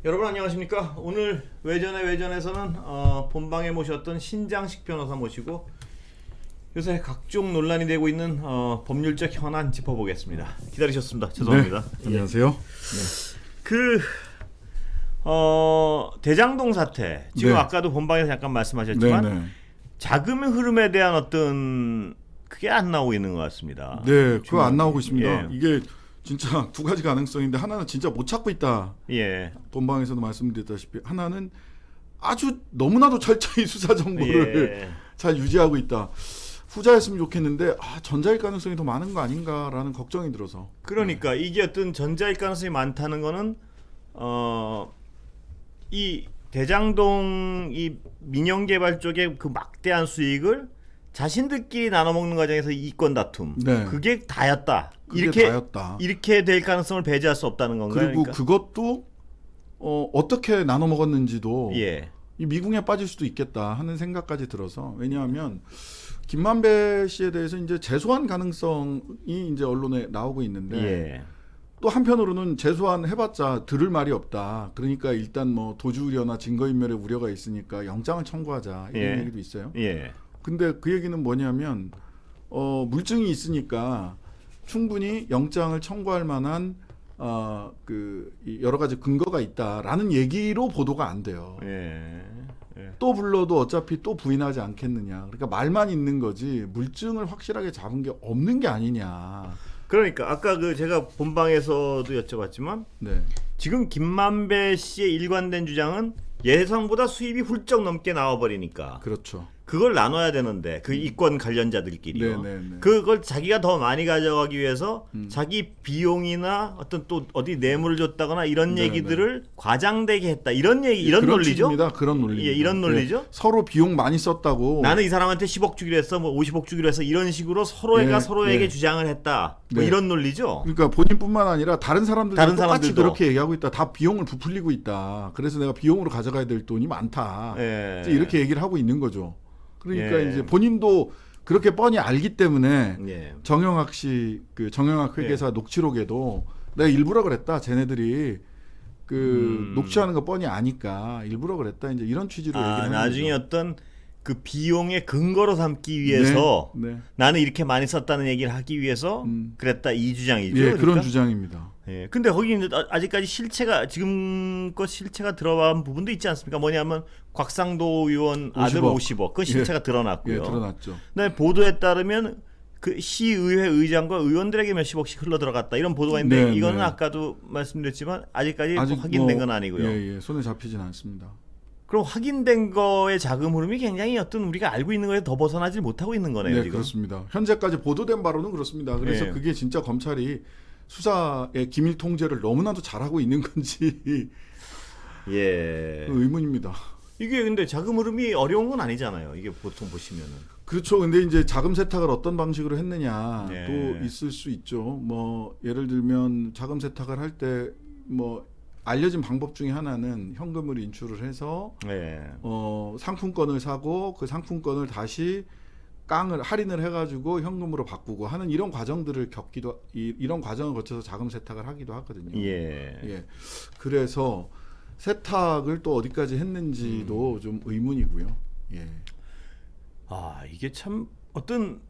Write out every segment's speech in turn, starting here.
여러분 안녕하십니까? 오늘 외전에서는 본방에 모셨던 신장식 변호사 모시고 요새 각종 논란이 되고 있는 법률적 현안 짚어보겠습니다. 기다리셨습니다. 죄송합니다. 네, 안녕하세요. 그 대장동 사태 지금 네. 아까도 본방에서 잠깐 말씀하셨지만 네, 네. 자금의 흐름에 대한 어떤 그게 안 나오고 있는 것 같습니다. 네, 그거 안 나오고 있습니다. 예. 이게 진짜 두 가지 가능성인데 하나는 진짜 못 찾고 있다. 예. 본방에서도 말씀드렸다시피 하나는 아주 너무나도 철저히 수사 정보를 예. 잘 유지하고 있다. 후자였으면 좋겠는데 전자일 가능성이 더 많은 거 아닌가라는 걱정이 들어서. 그러니까 이게 어떤 전자일 가능성이 많다는 거는 이 대장동 이 민영개발 쪽의 그 막대한 수익을 자신들끼리 나눠 먹는 과정에서 이권 다툼, 네. 그게 다였다. 그게 다였다. 이렇게 될 가능성을 배제할 수 없다는 건가요? 그리고 그러니까? 그것도 어떻게 나눠 먹었는지도 예, 이 미궁에 빠질 수도 있겠다 하는 생각까지 들어서. 왜냐하면 김만배 씨에 대해서 이제 재소환 가능성이 이제 언론에 나오고 있는데 예, 또 한편으로는 재소환 해봤자 들을 말이 없다. 그러니까 일단 뭐 도주 우려나 증거인멸의 우려가 있으니까 영장을 청구하자 이런 예. 얘기도 있어요. 예, 근데 그 얘기는 뭐냐면 물증이 있으니까 충분히 영장을 청구할 만한 이 여러 가지 근거가 있다라는 얘기로 보도가 안 돼요. 예, 예. 또 불러도 어차피 또 부인하지 않겠느냐. 그러니까 말만 있는 거지 물증을 확실하게 잡은 게 없는 게 아니냐. 그러니까 아까 그 제가 본방에서도 여쭤봤지만 네. 지금 김만배 씨의 일관된 주장은 예상보다 수입이 훌쩍 넘게 나와버리니까 그렇죠. 그걸 나눠야 되는데 그 이권 관련자들끼리요. 네네네. 그걸 자기가 더 많이 가져가기 위해서 자기 비용이나 어떤 또 어디 뇌물을 줬다거나 이런 네네. 얘기들을 과장되게 했다. 이런 얘기, 이런 그런 논리죠. 취지입니다. 그런 논리입니다. 예, 이런 논리죠. 네. 서로 비용 많이 썼다고. 나는 이 사람한테 10억 주기로 했어, 뭐 50억 주기로 했어, 이런 식으로 서로가 예, 서로에게 예. 주장을 했다. 뭐 네. 이런 논리죠. 그러니까 본인뿐만 아니라 다른 사람들도 다른 똑같이 사람들도. 그렇게 얘기하고 있다. 다 비용을 부풀리고 있다. 그래서 내가 비용으로 가져가야 될 돈이 많다. 예. 이제 이렇게 얘기를 하고 있는 거죠. 그러니까 예. 이제 본인도 그렇게 뻔히 알기 때문에 예. 정영학 씨, 그 정영학 회계사 녹취록에도 내가 일부러 그랬다. 쟤네들이 그 녹취하는 거 뻔히 아니까 일부러 그랬다. 이제 이런 취지로 얘기를 하는 나중에 거죠. 어떤 그 비용의 근거로 삼기 위해서 네. 나는 이렇게 많이 썼다는 얘기를 하기 위해서 그랬다, 이 주장이죠. 예, 그러니까? 그런 주장입니다. 예. 근데 거기 이제 아직까지 실체가 지금껏 실체가 들어간 부분도 있지 않습니까? 뭐냐면 곽상도 의원 아들 50억. 그건 실체가 드러났고요. 예, 드러났죠. 근데 보도에 따르면 그 시의회 의장과 의원들에게 몇십억씩 흘러 들어갔다, 이런 보도가 있는데 네, 이거는 네. 아까도 말씀드렸지만 아직까지 아직 확인된 뭐, 건 아니고요. 예, 손에 잡히진 않습니다. 그럼 확인된 거의 자금 흐름이 굉장히 어떤 우리가 알고 있는 거에 더 벗어나지 못하고 있는 거네요. 네, 지금. 그렇습니다. 현재까지 보도된 바로는 그렇습니다. 그래서 예. 그게 진짜 검찰이 수사의 기밀 통제를 너무나도 잘하고 있는 건지 예. 의문입니다. 이게 근데 자금 흐름이 어려운 건 아니잖아요. 이게 보통 보시면은. 그렇죠. 근데 이제 자금 세탁을 어떤 방식으로 했느냐 네. 또 있을 수 있죠. 뭐 예를 들면 자금 세탁을 할 때 뭐 알려진 방법 중에 하나는 현금을 인출을 해서 예. 상품권을 사고 그 상품권을 다시 할인을 해가지고 현금으로 바꾸고 하는 이런 과정들을 이런 과정을 거쳐서 자금 세탁을 하기도 하거든요. 예. 예. 그래서 세탁을 또 어디까지 했는지도 좀 의문이고요. 예. 이게 참 어떤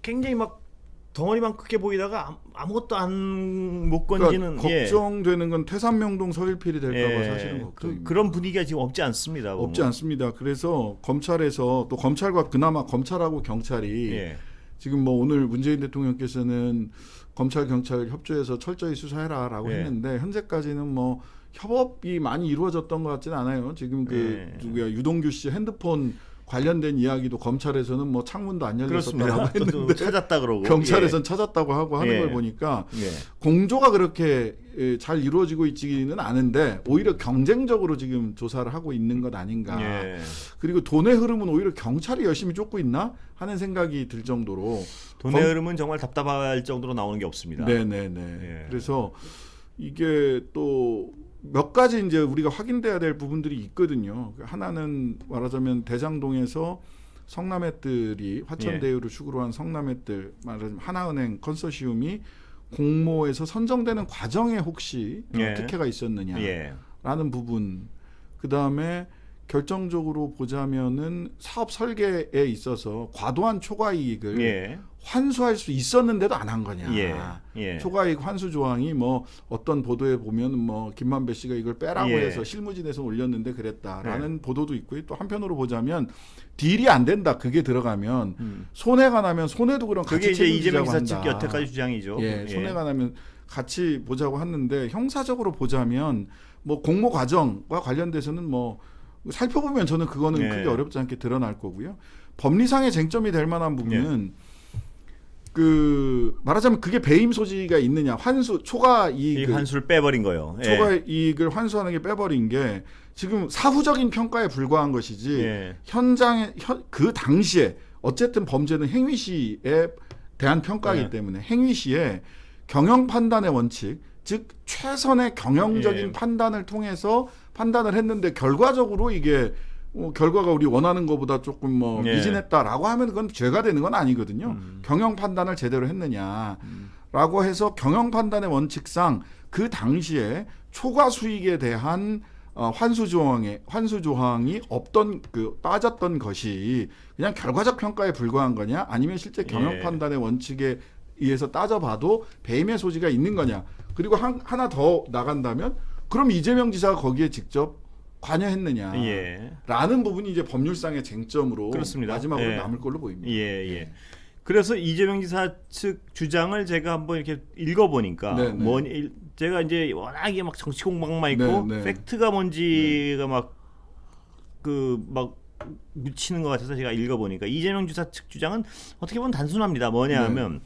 굉장히 막 덩어리만 크게 보이다가 아무것도 못 건지는. 그러니까 걱정되는 건 태산명동 서일필이 될까봐 사실은 걱정입니다. 그런 분위기가 지금 없지 않습니다. 보면. 없지 않습니다. 그래서 검찰에서 또 검찰과 그나마 검찰하고 경찰이 예. 지금 뭐 오늘 문재인 대통령께서는 검찰 경찰 협조해서 철저히 수사해라라고 예. 했는데 현재까지는 뭐 협업이 많이 이루어졌던 것 같지는 않아요. 지금 그 누구야 유동규 씨 핸드폰 관련된 이야기도 검찰에서는 뭐 창문도 안 열렸었다고 그렇습니다. 또 했는데 찾았다 그러고 경찰에선 찾았다고 하고 하는 예. 걸 보니까 예. 공조가 그렇게 잘 이루어지고 있지는 않은데 오히려 경쟁적으로 지금 조사를 하고 있는 것 아닌가. 예. 그리고 돈의 흐름은 오히려 경찰이 열심히 쫓고 있나 하는 생각이 들 정도로 돈의 흐름은 정말 답답할 정도로 나오는 게 없습니다. 네네네. 예. 그래서 이게 또 몇 가지 이제 우리가 확인돼야 될 부분들이 있거든요. 하나는 말하자면 대장동에서 성남앱들이 화천대유를 축으로 한 성남앱들, 말하자면 하나은행 컨소시움이 공모에서 선정되는 과정에 혹시 예. 특혜가 있었느냐 예. 부분 그 다음에 결정적으로 보자면은 사업 설계에 있어서 과도한 초과 이익을 예. 환수할 수 있었는데도 안 한 거냐. 예. 초과이익 환수 조항이 뭐 어떤 보도에 보면 뭐 김만배 씨가 이걸 빼라고 예. 해서 실무진에서 올렸는데 그랬다라는 보도도 있고요. 또 한편으로 보자면 딜이 안 된다. 그게 들어가면 손해가 나면 손해도 그럼 그게 같이 이제 이재명 책임지자고 지사 측 한다. 여태까지 주장이죠. 예, 손해가 나면 같이 보자고 하는데 형사적으로 보자면 뭐 공모 과정과 관련돼서는 뭐 살펴보면 저는 그거는 예. 크게 어렵지 않게 드러날 거고요. 법리상의 쟁점이 될 만한 부분은 그 말하자면 그게 배임 소지가 있느냐, 환수 초과 이 이익을 환수를 빼버린 거예요. 초과 이익을 환수하는 게 빼버린 게 지금 사후적인 평가에 불과한 것이지 예. 현장에 그 당시에 어쨌든 범죄는 행위 시에 대한 평가이기 예. 때문에 행위 시에 경영 판단의 원칙, 즉 최선의 경영적인 예. 판단을 통해서 판단을 했는데 결과적으로 이게 결과가 우리 원하는 것보다 조금 뭐 예. 미진했다라고 하면 그건 죄가 되는 건 아니거든요. 경영 판단을 제대로 했느냐라고 해서 경영 판단의 원칙상 그 당시에 초과 수익에 대한 환수 조항이 없던 그 빠졌던 것이 그냥 결과적 평가에 불과한 거냐, 아니면 실제 경영 예. 판단의 원칙에 의해서 따져봐도 배임의 소지가 있는 거냐. 그리고 하나 더 나간다면 그럼 이재명 지사가 거기에 직접 관여했느냐라는 예. 부분이 이제 법률상의 쟁점으로 그렇습니다. 마지막으로 예. 남을 걸로 보입니다. 예. 그래서 이재명 지사 측 주장을 제가 한번 이렇게 읽어보니까 네. 제가 이제 워낙에 막 정치 공방만 있고 네. 팩트가 뭔지가 막 묻히는 것 같아서 제가 읽어보니까 이재명 지사 측 주장은 어떻게 보면 단순합니다. 뭐냐하면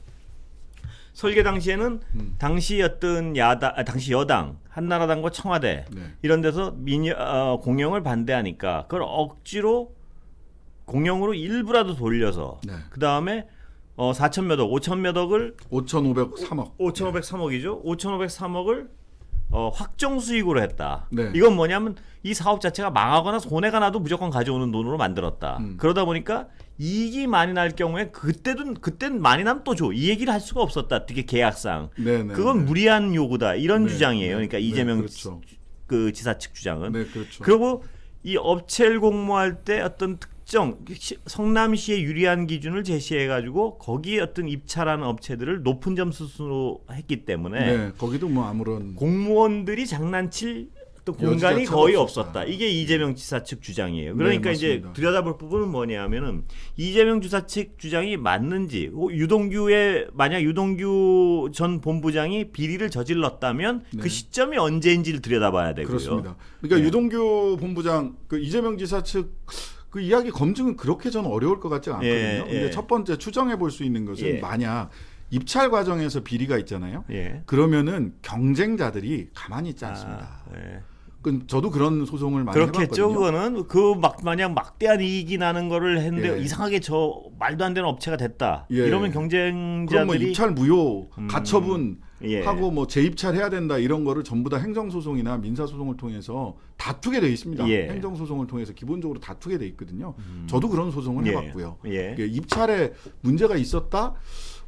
설계 당시에는 당시 여당 한나라당과 청와대 이런 데서 공영을 반대하니까 그걸 억지로 공영으로 일부라도 돌려서 그 다음에 4천 몇 억, 5천 몇 억을 5,503억. 5,503억이죠. 5,503억을 확정 수익으로 했다. 네. 이건 뭐냐면 이 사업 자체가 망하거나 손해가 나도 무조건 가져오는 돈으로 만들었다. 그러다 보니까 이익이 많이 날 경우에 그때는 많이 나면 또 줘. 이 얘기를 할 수가 없었다. 특히 계약상. 그건 무리한 요구다. 이런 주장이에요. 그러니까 이재명 그렇죠. 그 지사 측 주장은. 그렇죠. 그리고 이 업체를 공모할 때 어떤 특정 성남시에 유리한 기준을 제시해 가지고 거기에 어떤 입찰하는 업체들을 높은 점수 순으로 했기 때문에 거기도 뭐 아무런 공무원들이 장난칠 어떤 공간이 거의 없었다. 이게 이재명 지사 측 주장이에요. 그러니까 이제 들여다볼 부분은 뭐냐면은 이재명 지사 측 주장이 맞는지, 만약 유동규 전 본부장이 비리를 저질렀다면 그 시점이 언제인지를 들여다봐야 되고요. 그렇습니다. 그러니까 유동규 본부장, 그 이재명 지사 측 그 이야기 검증은 그렇게 저는 어려울 것 같지 않거든요. 근데 첫 번째 추정해 볼 수 있는 것은 만약 입찰 과정에서 비리가 있잖아요. 그러면은 경쟁자들이 가만히 있지 않습니다. 저도 그런 소송을 많이 그렇겠죠. 해봤거든요. 그거는 만약 막대한 이익이 나는 거를 했는데 이상하게 저 말도 안 되는 업체가 됐다. 이러면 경쟁자들이 그럼 뭐 입찰 무효, 가처분 하고 뭐 재입찰해야 된다 이런 거를 전부 다 행정소송이나 민사소송을 통해서 다투게 돼 있습니다. 행정소송을 통해서 기본적으로 다투게 돼 있거든요. 저도 그런 소송을 해봤고요. 입찰에 문제가 있었다?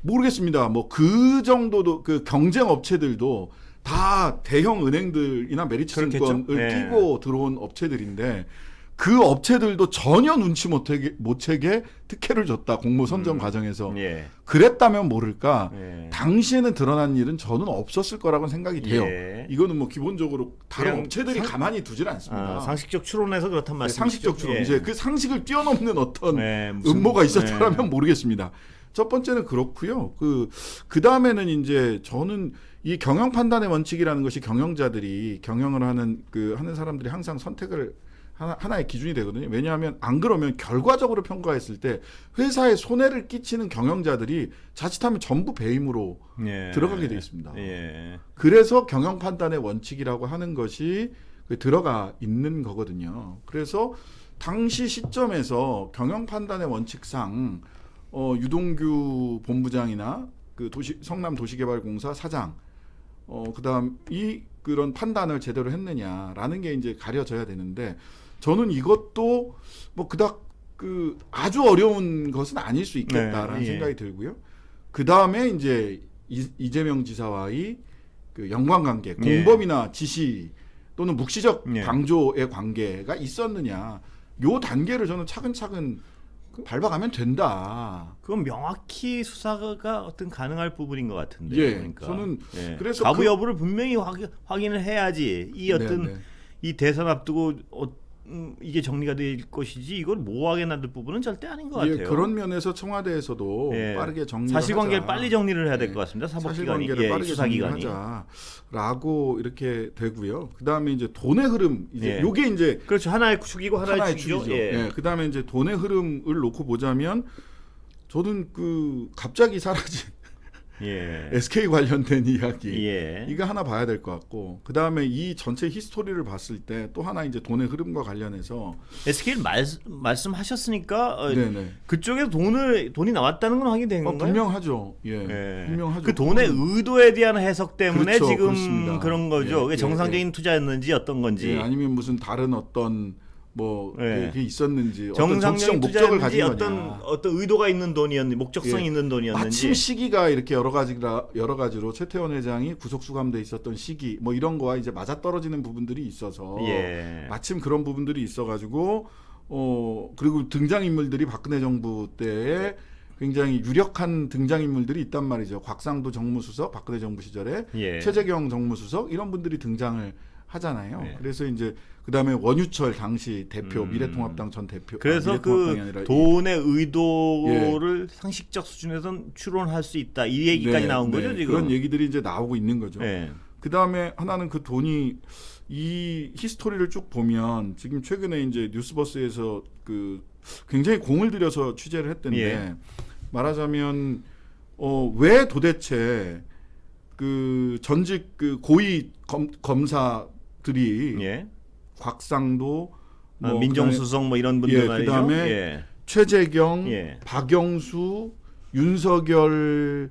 모르겠습니다. 뭐 그 정도도 그 경쟁 업체들도 다 대형 은행들이나 메리츠증권을 끼고 들어온 업체들인데 그 업체들도 전혀 눈치 못 채게 특혜를 줬다. 공모 선정 과정에서. 그랬다면 모를까. 당시에는 드러난 일은 저는 없었을 거라고 생각이 돼요. 이거는 뭐 기본적으로 다른 업체들이 가만히 두질 않습니다. 상식적 추론에서 그렇단 말씀이죠. 상식적 추론. 이제 그 상식을 뛰어넘는 어떤 음모가 있었더라면 모르겠습니다. 첫 번째는 그렇고요. 그 다음에는 이제 저는 이 경영 판단의 원칙이라는 것이 경영자들이 경영을 하는 사람들이 항상 선택을 하나의 기준이 되거든요. 왜냐하면 안 그러면 결과적으로 평가했을 때 회사에 손해를 끼치는 경영자들이 자칫하면 전부 배임으로 들어가게 돼 있습니다. 그래서 경영 판단의 원칙이라고 하는 것이 들어가 있는 거거든요. 그래서 당시 시점에서 경영 판단의 원칙상 유동규 본부장이나 그 성남 도시개발공사 사장, 그다음 그런 판단을 제대로 했느냐라는 게 이제 가려져야 되는데 저는 이것도 뭐 그닥 아주 어려운 것은 아닐 수 있겠다라는 생각이 들고요. 그 다음에 이제 이재명 지사와의 그 연관관계, 공범이나 지시 또는 묵시적 예. 방조의 관계가 있었느냐. 요 단계를 저는 차근차근 밟아가면 된다. 그건 명확히 수사가 어떤 가능할 부분인 것 같은데. 예, 그러니까. 저는 예. 그래서 가부 여부를 분명히 확인을 해야지 이 어떤 네. 이 대선 앞두고 이게 정리가 될 것이지 이걸 모호하게 만들 부분은 절대 아닌 것 같아요. 예, 그런 면에서 청와대에서도 예. 빠르게 정리를 사실관계를 하자. 빨리 정리를 해야 될 예. 것 같습니다. 사법기관이, 사실관계를 빠르게 수사기관이. 정리하자라고 이렇게 되고요. 그다음에 이제 돈의 흐름 이제 예. 요게 이제 그렇죠. 하나의 축이고 하나의 축이죠. 축이죠. 예. 예. 그다음에 이제 돈의 흐름을 놓고 보자면 저는 그 갑자기 사라진 예. SK 관련된 이야기 예. 이거 하나 봐야 될 것 같고 그다음에 이 전체 히스토리를 봤을 때 또 하나 이제 돈의 흐름과 관련해서 SK를 말씀하셨으니까 네네. 그쪽에서 돈이 나왔다는 건 확인된 건가요? 분명하죠. 예. 예. 분명하죠. 그 돈의 의도에 대한 해석 때문에 그렇죠. 지금 그렇습니다. 그런 거죠. 예, 그게 예, 정상적인 투자였는지 어떤 건지. 예, 아니면 무슨 다른 어떤 뭐 예. 그게 있었는지 어떤 정치적 정상적인 목적을 투자였는지 가진 어떤 거냐. 어떤 의도가 있는 돈이었는지 목적성이 예. 있는 돈이었는지. 마침 시기가 이렇게 여러 가지로 최태원 회장이 구속 수감돼 있었던 시기 뭐 이런 거와 이제 맞아떨어지는 부분들이 있어서 예. 마침 그런 부분들이 있어가지고 그리고 등장인물들이 박근혜 정부 때에 굉장히 유력한 등장인물들이 있단 말이죠. 곽상도 정무수석 박근혜 정부 시절에 예. 최재경 정무수석 이런 분들이 등장을 하잖아요. 예. 그래서 이제 그다음에 원유철 당시 대표 미래통합당 전 대표 그래서 미래통합당이 아니라 그 돈의 의도를 상식적 수준에서는 추론할 수 있다. 이 얘기까지 나온 거죠, 지금. 그런 얘기들이 이제 나오고 있는 거죠. 예. 그 다음에 하나는 그 돈이 이 히스토리를 쭉 보면 지금 최근에 이제 뉴스버스에서 그 굉장히 공을 들여서 취재를 했던데 예. 말하자면 왜 도대체 그 전직 그 고위 검사들이 예. 곽상도 뭐 민정수석 뭐 이런 분들 예, 말이죠. 그다음에 예. 최재경, 예. 박영수, 윤석열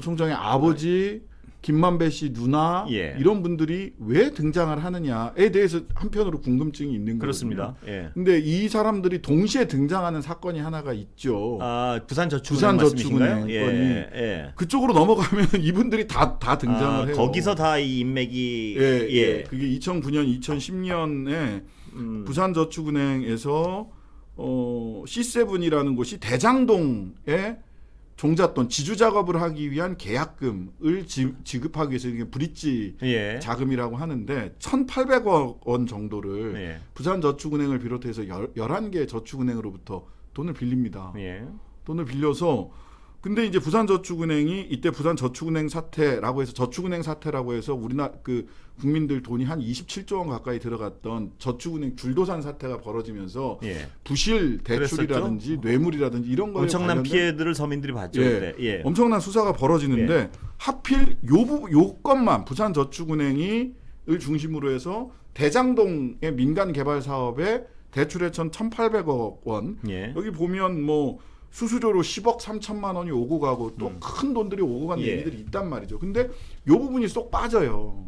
총장의 아버지, 김만배 씨 누나 예. 이런 분들이 왜 등장을 하느냐에 대해서 한편으로 궁금증이 있는 거거든요. 그렇습니다. 예. 근데 이 사람들이 동시에 등장하는 사건이 하나가 있죠. 부산저축은행 말씀이신가요? 부산저축은행 예. 건이 예. 그쪽으로 넘어가면 이분들이 다 등장을 해요. 거기서 다 이 인맥이 예. 그게 2009년, 2010년에 부산저축은행에서 C7이라는 곳이 대장동에 종잣돈 지주 작업을 하기 위한 계약금을 지급하기 위해서 이게 브릿지 예. 자금이라고 하는데 1,800억 원 정도를 예. 부산저축은행을 비롯해서 11개 저축은행으로부터 돈을 빌립니다. 예. 돈을 빌려서 근데 이제 부산저축은행이 이때 부산저축은행 사태라고 해서 저축은행 사태라고 해서 우리나라 그 국민들 돈이 한 27조 원 가까이 들어갔던 저축은행 줄도산 사태가 벌어지면서 예. 부실 대출이라든지 뇌물이라든지 이런 거에 엄청난 관련된 피해들을 서민들이 봤죠. 그때. 예. 엄청난 수사가 벌어지는데 하필 요 건만 부산저축은행을 중심으로 해서 대장동의 민간 개발 사업에 대출해천 1,800억 원. 예. 여기 보면 뭐 수수료로 10억 3천만 원이 오고 가고 또 큰 돈들이 오고 가는 예. 얘기들이 있단 말이죠. 근데 요 부분이 쏙 빠져요.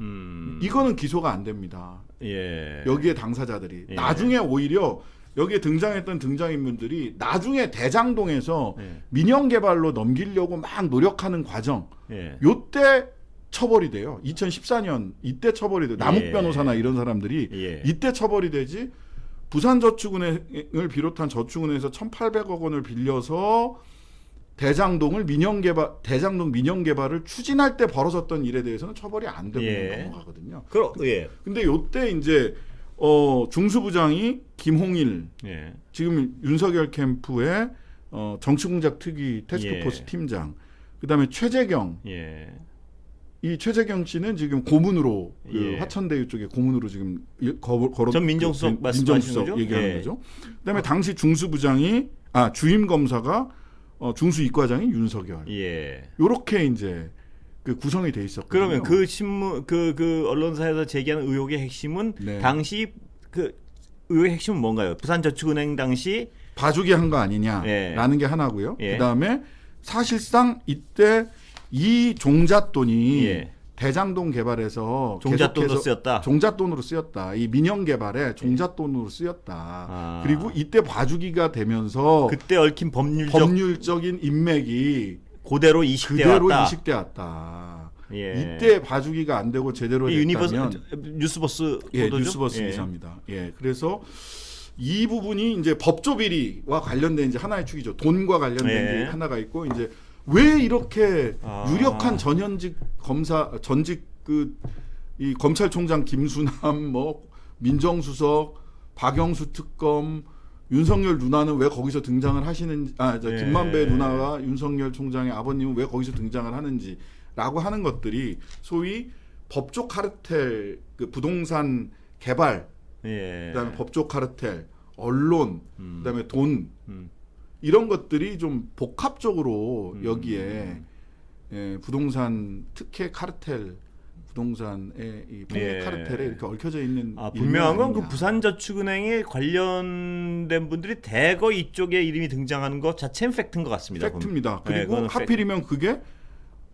이거는 기소가 안 됩니다. 예. 여기에 당사자들이 예. 나중에 오히려 여기에 등장했던 등장인물들이 나중에 대장동에서 예. 민영 개발로 넘기려고 막 노력하는 과정 예. 요때 처벌이 돼요. 2014년 이때 처벌이 돼요. 남욱 예. 변호사나 이런 사람들이 예. 이때 처벌이 되지. 부산저축은행을 비롯한 저축은행에서 1,800억 원을 빌려서 대장동 민영 개발을 추진할 때 벌어졌던 일에 대해서는 처벌이 안 되고 예. 넘어가거든요. 예. 근데 요때 이제 중수부장이 김홍일 예. 지금 윤석열 캠프의 정치공작 특위 태스크포스 예. 팀장 그다음에 최재경 예. 이 최재경 씨는 지금 고문으로 그 예. 화천대유 쪽에 고문으로 지금 걸어 전 민정수석 말씀하시는 거죠? 얘기하는 예. 거죠. 그다음에 당시 중수부장이 주임 검사가 중수이과장이 윤석열. 예. 요렇게 이제 그 구성이 돼 있었거든요. 그러면 그 신문 그 언론사에서 제기하는 의혹의 핵심은 네. 당시 그 의혹의 핵심은 뭔가요? 부산저축은행 당시 봐주기 한 거 아니냐라는 예. 게 하나고요. 예. 그다음에 사실상 이때 이 종잣돈이 예. 대장동 개발에서 종잣돈으로 계속해서 쓰였다. 종잣돈으로 쓰였다. 이 민영 개발에 종잣돈으로 쓰였다. 아. 그리고 이때 봐주기가 되면서 그때 얽힌 법률적 법률적인 인맥이 그대로 이식돼 그대로 왔다. 이식돼 왔다. 예. 이때 봐주기가 안 되고 제대로 됐다면 뉴스버스 예, 보도죠? 뉴스버스 예. 기사입니다. 예, 그래서 이 부분이 이제 법조 비리와 관련된 이제 하나의 축이죠. 돈과 관련된 예. 게 하나가 있고 이제 왜 이렇게 아. 유력한 전현직 검사 전직 이 검찰총장 김수남 뭐 민정수석 박영수 특검 윤석열 누나는 왜 거기서 등장을 하시는지 예. 김만배 누나가 윤석열 총장의 아버님은 왜 거기서 등장을 하는지라고 하는 것들이 소위 법조 카르텔 그 부동산 개발 예. 그다음에 법조 카르텔 언론 그다음에 돈 음. 이런 것들이 좀 복합적으로 여기에 예, 부동산 특혜 카르텔 부동산의 이 폭리 예. 카르텔에 이렇게 얽혀져 있는 분명한 건 그 아니냐. 부산저축은행에 관련된 분들이 대거 이쪽에 이름이 등장하는 것 자체는 팩트인 것 같습니다. 팩트입니다. 네, 그리고 그거는 하필이면 그게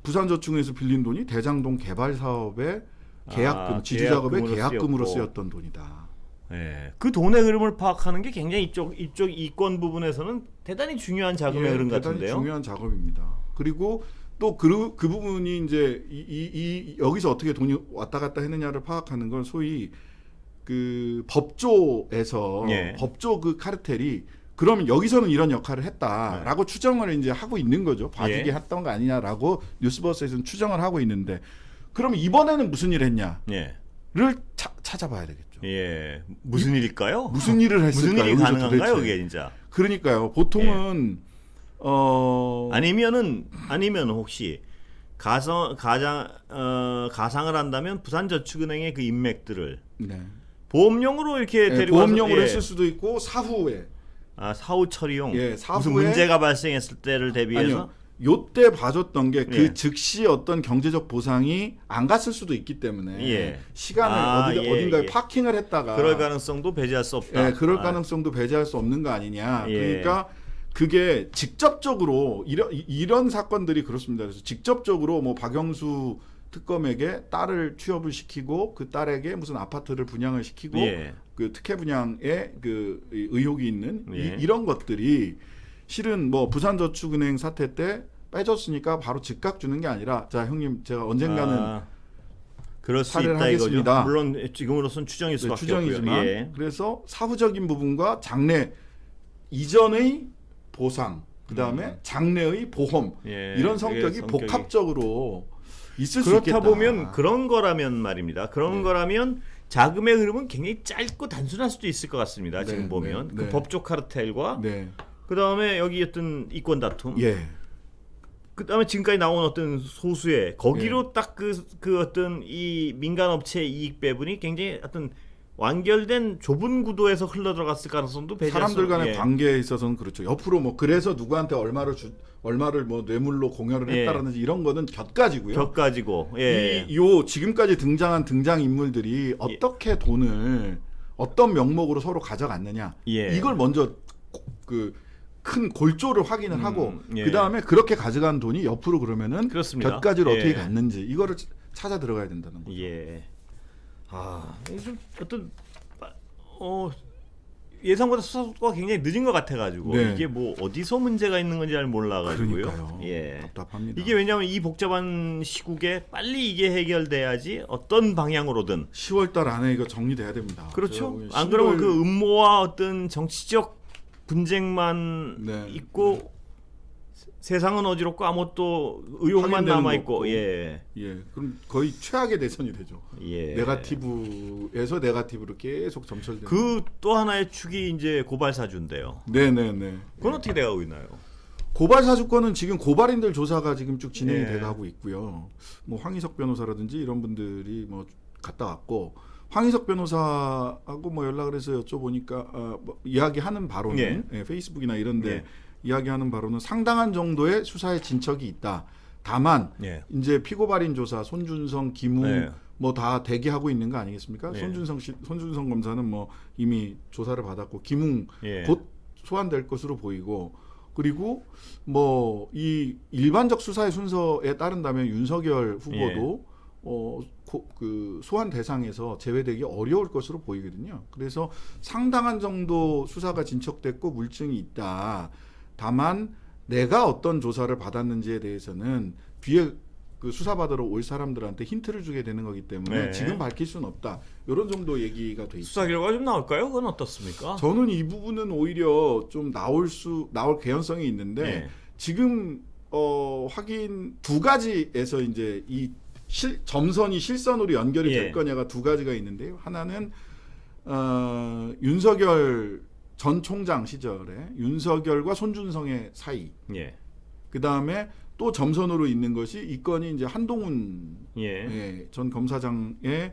부산저축은행에서 빌린 돈이 대장동 개발 사업의 계약금, 지주 작업의 계약금으로 쓰였던 돈이다. 예, 그 돈의 흐름을 파악하는 게 굉장히 이쪽 이권 부분에서는 대단히 중요한 자금의 흐름 대단히 같은데요. 중요한 작업입니다. 그리고 또 그 부분이 이제 여기서 어떻게 돈이 왔다 갔다 했느냐를 파악하는 건 소위 그 법조에서 예. 법조 그 카르텔이 그러면 여기서는 이런 역할을 했다라고 추정을 이제 하고 있는 거죠. 봐주기 예. 했던 거 아니냐라고 뉴스버스에서는 추정을 하고 있는데 그러면 이번에는 무슨 일 했냐를 예, 찾아봐야 되겠죠. 예, 무슨 일일까요? 무슨 일을 했을까요? 무슨 일이 여기서 가능한가요, 도대체? 그게 진짜? 그러니까요. 보통은 아니면 혹시 가상을 한다면 부산저축은행의 그 인맥들을 네. 보험용으로 이렇게 데리고 보험용으로 와서, 예. 했을 수도 있고 사후에 사후 처리용 예, 무슨 사후에 문제가 발생했을 때를 대비해서 아니요. 요때 봐줬던 게 그 예. 즉시 어떤 경제적 보상이 안 갔을 수도 있기 때문에 예. 시간을 예, 어딘가에 예. 파킹을 했다가 그럴 가능성도 배제할 수 없다. 예, 그럴 가능성도 배제할 수 없는 거 아니냐. 예. 그러니까 그게 직접적으로 이런 사건들이 그렇습니다. 그래서 직접적으로 뭐 박영수 특검에게 딸을 취업을 시키고 그 딸에게 무슨 아파트를 분양을 시키고 예. 그 특혜 분양에 그 의혹이 있는 예. 이런 것들이 실은 뭐 부산저축은행 사태 때 빼줬으니까 바로 즉각 주는 게 아니라 자 형님 제가 언젠가는 그럴 수 사례를 있다 하겠습니다. 이거죠. 물론 지금으로서는 추정일 수밖에 추정이지만 없고요. 예. 그래서 사후적인 부분과 장래 이전의 보상 그다음에 장래의 보험 예. 이런 성격이 복합적으로 있을 수 있겠다. 그렇다 보면 그런 거라면 말입니다. 그런 네. 거라면 자금의 흐름은 굉장히 짧고 단순할 수도 있을 것 같습니다. 네, 지금 보면 네, 그 네. 법조 카르텔과 네. 그다음에 여기 어떤 이권 다툼, 예. 그다음에 지금까지 나온 어떤 소수의 거기로 딱 그 어떤 이 민간 업체의 이익 배분이 굉장히 어떤 완결된 좁은 구도에서 흘러 들어갔을 가능성도 배제할 수 사람들 간의 예. 관계에 있어서는 그렇죠. 옆으로 뭐 그래서 누구한테 얼마를 뭐 뇌물로 공여를 예. 했다라든지 이런 거는 곁가지고요. 격가지고 예. 요 지금까지 등장한 등장 인물들이 어떻게 돈을 어떤 명목으로 서로 가져갔느냐 예. 이걸 먼저 그 큰 골조를 확인을 하고 예. 그 다음에 그렇게 가져간 돈이 옆으로 그러면은 그렇습니다. 곁가지로 예. 어떻게 갔는지 이거를 찾아 들어가야 된다는 거죠. 예. 이게 좀 어떤 예상보다 수사 속도가 굉장히 늦은 것 같아가지고 네. 이게 뭐 어디서 문제가 있는 건지 잘 몰라가지고요. 그러니까요. 예. 답답합니다. 이게 왜냐하면 이 복잡한 시국에 빨리 이게 해결돼야지 어떤 방향으로든 10월달 안에 이거 정리돼야 됩니다. 그렇죠. 저 안 그러면 10월 그 음모와 어떤 정치적 분쟁만 네. 있고 세상은 어지럽고 아무것도 의혹만 확인되는 남아 거 있고 없고. 예. 예, 그럼 거의 최악의 대선이 되죠. 예. 네가티브에서 네가티브로 계속 점철되는. 그 또 하나의 축이 이제 고발 사주인데요. 네네네. 그건 어떻게 돼가고 있나요? 고발 사주권은 지금 고발인들 조사가 지금 쭉 진행이 예. 돼가고 있고요. 뭐 황희석 변호사라든지 이런 분들이 뭐 갔다 왔고 황희석 변호사하고 뭐 연락을 해서 여쭤보니까 뭐 이야기하는 바로는 예, 페이스북이나 이런데 예. 이야기하는 바로는 상당한 정도의 수사의 진척이 있다. 다만 예. 이제 피고발인 조사 손준성, 김웅 네. 뭐 다 대기하고 있는 거 아니겠습니까? 네. 손준성 검사는 뭐 이미 조사를 받았고 김웅 예. 곧 소환될 것으로 보이고 그리고 뭐 이 일반적 수사의 순서에 따른다면 윤석열 후보도 그 소환 대상에서 제외되기 어려울 것으로 보이거든요. 그래서 상당한 정도 수사가 진척됐고 물증이 있다. 다만 내가 어떤 조사를 받았는지에 대해서는 뒤에 그 수사받으러 올 사람들한테 힌트를 주게 되는 거기 때문에 네. 지금 밝힐 수는 없다. 이런 정도 얘기가 돼 있죠. 수사 결과가 좀 나올까요? 그건 어떻습니까? 저는 이 부분은 오히려 좀 나올 개연성이 있는데 네. 지금 확인 두 가지에서 이제 이 점선이 실선으로 연결이 예. 될 거냐가 두 가지가 있는데요. 하나는 윤석열 전 총장 시절에 윤석열과 손준성의 사이. 예. 그 다음에 또 점선으로 있는 것이 이 건이 이제 한동훈 예. 전 검사장에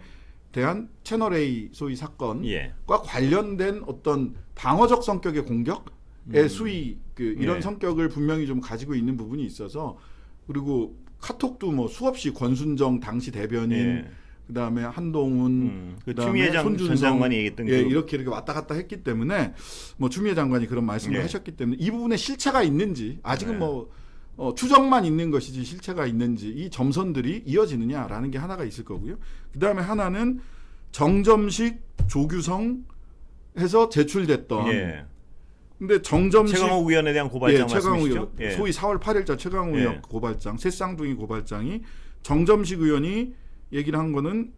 대한 채널 A 소위 사건과 예. 관련된 어떤 방어적 성격의 공격의 수위 이런 예. 성격을 분명히 좀 가지고 있는 부분이 있어서 그리고 카톡도 뭐 수없이 권순정 당시 대변인 예. 그다음에 한동훈 그 그다음에 추미애 전 손준성 장관이 얘기했던 예, 그 이렇게 왔다 갔다 했기 때문에 뭐 추미애 장관이 그런 말씀을 예. 하셨기 때문에 이 부분에 실체가 있는지 아직은 네. 뭐 추정만 있는 것이지 실체가 있는지 이 점선들이 이어지느냐라는 게 하나가 있을 거고요. 그다음에 하나는 정점식 조규성 해서 제출됐던 예. 근데 정점식 최강욱 의원에 대한 고발장 최강욱 말씀이시죠? 의원 소위 4월 8일자 최강욱 예. 의원 고발장 새쌍둥이 고발장이 정점식 의원이 얘기를 한 거는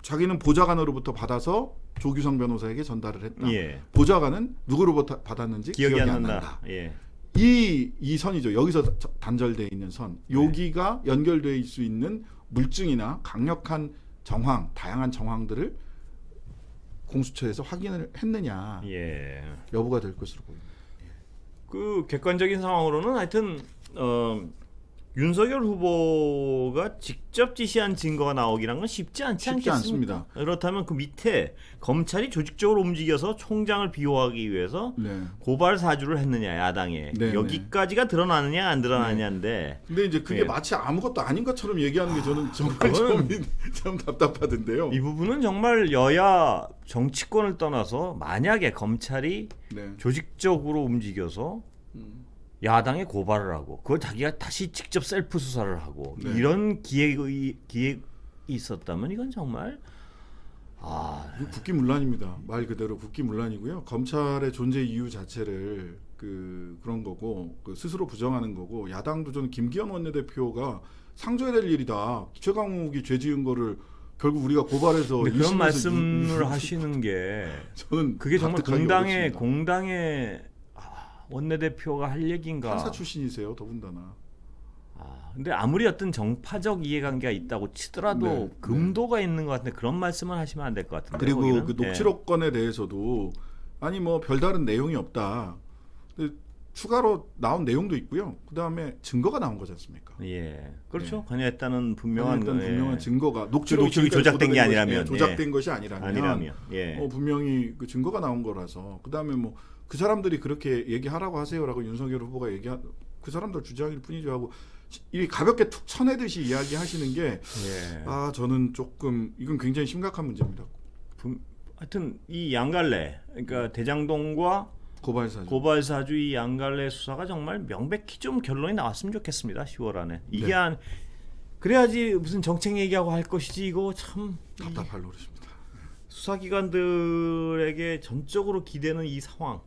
자기는 보좌관으로부터 받아서 조규성 변호사에게 전달을 했다. 예. 보좌관은 누구로부터 받았는지 기억이 안 난다. 난다. 예. 이 선이죠. 여기서 단절되어 있는 선. 여기가 연결될 수 있는 물증이나 강력한 정황, 다양한 정황들을 공수처에서 확인을 했느냐 예. 여부가 될 것으로 보입니다. 그 객관적인 상황으로는 하여튼 윤석열 후보가 직접 지시한 증거가 나오기란 건 쉽지 않지 쉽지 않겠습니까? 않습니다. 그렇다면 그 밑에 검찰이 조직적으로 움직여서 총장을 비호하기 위해서 네. 고발 사주를 했느냐 야당에 네, 여기까지가 드러나느냐 안 드러나느냐인데 근데 이제 그게 예. 마치 아무것도 아닌 것처럼 얘기하는 게 저는 정말 그건- 좀 답답하던데요. 이 부분은 정말 여야 정치권을 떠나서 만약에 검찰이 네. 조직적으로 움직여서 야당에 고발을 하고 그걸 자기가 다시 직접 셀프 수사를 하고 네. 이런 기획이 있었다면 이건 정말 이거 국기문란입니다. 말 그대로 국기문란이고요. 검찰의 존재 이유 자체를 그런 거고 스스로 부정하는 거고 야당도 저는 김기현 원내대표가 상조해야 될 일이다. 최강욱이 죄 지은 거를 결국 우리가 고발해서 근데 그런 1심에서 말씀을 하시는 게 저는 그게 정말 납득하기 어렵습니다. 공당의 원내대표가 할 얘기인가? 판사 출신이세요, 더군다나. 근데 아무리 어떤 정파적 이해관계가 있다고 치더라도 네, 금도가 있는 것 같은데 그런 말씀을 하시면 안 될 것 같은데. 그리고 거기는? 그 녹취록 건에 대해서도 아니 뭐 별다른 내용이 없다. 근데 추가로 나온 내용도 있고요. 그 다음에 증거가 나온 거지 않습니까? 예, 그렇죠. 네. 관여했다는 분명한 일단 분명한 예. 증거가 녹취록이 조작된 게 아니라면, 조작된 것이 아니라면 예. 분명히 그 증거가 나온 거라서 그 다음에 뭐 그 사람들이 그렇게 얘기하라고 하세요라고 윤석열 후보가 그 사람들 주장일 뿐이죠 하고 이 가볍게 툭 쳐내듯이 이야기하시는 게 예. 저는 조금 이건 굉장히 심각한 문제입니다. 하여튼 이 양갈래 그러니까 대장동과 고발사주 이 양갈래 수사가 정말 명백히 좀 결론이 나왔으면 좋겠습니다. 10월 안에 이게 네. 그래야지 무슨 정책 얘기하고 할 것이지 이거 참 답답할 노릇입니다. 수사기관들에게 전적으로 기대는 이 상황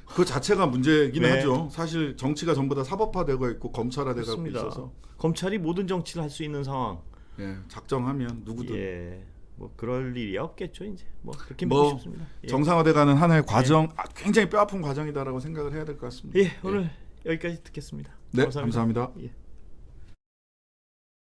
그 자체가 문제긴 네. 하죠. 사실 정치가 전부 다 사법화되고 있고 검찰화되고 그렇습니다. 있어서 검찰이 모든 정치를 할 수 있는 상황. 예, 작정하면 누구든 예, 뭐 그럴 일이 없겠죠 이제. 뭐 그렇게 뭐 믿고 싶습니다. 예. 정상화돼가는 하나의 과정, 굉장히 뼈아픈 과정이다라고 생각을 해야 될 것 같습니다. 예, 오늘 여기까지 듣겠습니다. 네, 감사합니다. 감사합니다. 예.